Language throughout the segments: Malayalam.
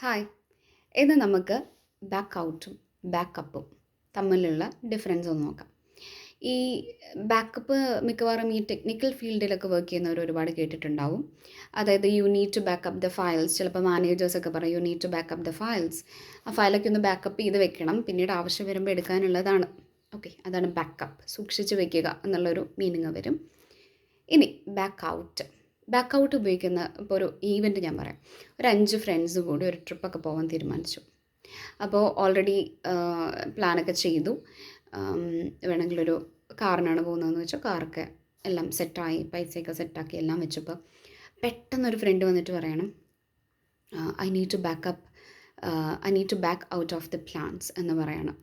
ഹായ്. ഇന്ന് നമുക്ക് ബാക്ക് ഔട്ടും ബാക്കപ്പും തമ്മിലുള്ള ഡിഫറൻസ് ഒന്ന് നോക്കാം. ഈ ബാക്കപ്പ് മിക്കവാറും ഈ ടെക്നിക്കൽ ഫീൽഡിലൊക്കെ വർക്ക് ചെയ്യുന്നവർ ഒരുപാട് കേട്ടിട്ടുണ്ടാവും. അതായത് you need to back up the files. ചിലപ്പോൾ മാനേജേഴ്സൊക്കെ പറയും you need to back up the files. ആ ഫയലൊക്കെ ഒന്ന് ബാക്കപ്പ് ചെയ്ത് വെക്കണം, പിന്നീട് ആവശ്യം വരുമ്പോൾ എടുക്കാനുള്ളതാണ്. ഓക്കെ, അതാണ് ബാക്കപ്പ്, സൂക്ഷിച്ച് വെക്കുക എന്നുള്ളൊരു മീനിങ് വരും. ഇനി ബാക്ക് ഔട്ട് ഉപയോഗിക്കുന്ന ഇപ്പോൾ ഒരു ഈവൻറ്റ് ഞാൻ പറയാം. ഒരു 5 ഫ്രണ്ട്സ് കൂടി ഒരു ട്രിപ്പൊക്കെ പോകാൻ തീരുമാനിച്ചു. അപ്പോൾ ഓൾറെഡി പ്ലാനൊക്കെ ചെയ്തു. വേണമെങ്കിലൊരു കാറിനാണ് പോകുന്നതെന്ന് വെച്ചാൽ കാറൊക്കെ എല്ലാം സെറ്റായി, പൈസയൊക്കെ സെറ്റാക്കി എല്ലാം വെച്ചപ്പോൾ പെട്ടെന്നൊരു ഫ്രണ്ട് വന്നിട്ട് പറയണം, I need to back out of the plans എന്ന് പറയണം.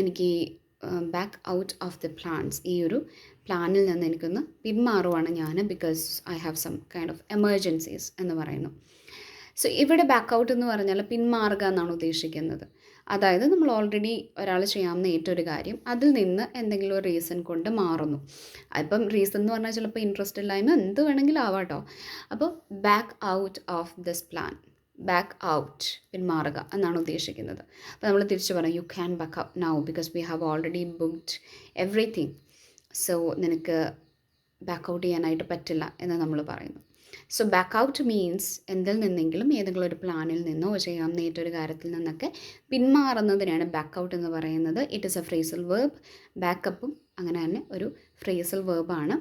എനിക്ക് back out of the plans, ഈ ഒരു പ്ലാനിൽ നിന്ന് എനിക്കൊന്ന് പിന്മാറുവാണ് ഞാൻ, because I have some kind of emergencies എന്ന് പറയുന്നു. സോ ഇവിടെ ബാക്ക് ഔട്ട് എന്ന് പറഞ്ഞാൽ പിന്മാറുക എന്നാണ് ഉദ്ദേശിക്കുന്നത്. അതായത് നമ്മൾ ഓൾറെഡി ഒരാൾ ചെയ്യാവുന്ന ഏറ്റൊരു കാര്യം അതിൽ നിന്ന് എന്തെങ്കിലും ഒരു റീസൺ കൊണ്ട് മാറുന്നു. അപ്പം റീസൺ എന്ന് പറഞ്ഞാൽ ചിലപ്പോൾ ഇൻട്രസ്റ്റ് ഇല്ലായ്മ എന്ത് വേണമെങ്കിലും ആവാട്ടോ. അപ്പോൾ back out of this plan, back out, പിന്മാറുക എന്നാണ് ഉദ്ദേശിക്കുന്നത്. അപ്പോൾ നമ്മൾ തിരിച്ച് പറയാം, you can back out now because we have already booked everything. So നിനക്ക് ബാക്ക് ഔട്ട് ചെയ്യാനായിട്ട് പറ്റില്ല എന്ന് നമ്മൾ പറയുന്നു. സോ ബാക്ക് ഔട്ട് മീൻസ് എന്തിൽ നിന്നെങ്കിലും, ഏതെങ്കിലും ഒരു പ്ലാനിൽ നിന്നോ ചെയ്യാവുന്ന ഏറ്റൊരു കാര്യത്തിൽ നിന്നൊക്കെ പിന്മാറുന്നതിനാണ് ബാക്ക് ഔട്ട് എന്ന് പറയുന്നത്. It is a phrasal verb. ബാക്കപ്പും അങ്ങനെ തന്നെ ഒരു ഫ്രേസൽ വേർബാണ്.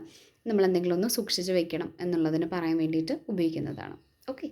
നമ്മൾ എന്തെങ്കിലും ഒന്ന് സൂക്ഷിച്ച് വെക്കണം എന്നുള്ളതിന് പറയാൻ വേണ്ടിയിട്ട് ഉപയോഗിക്കുന്നതാണ്. ഓക്കെ.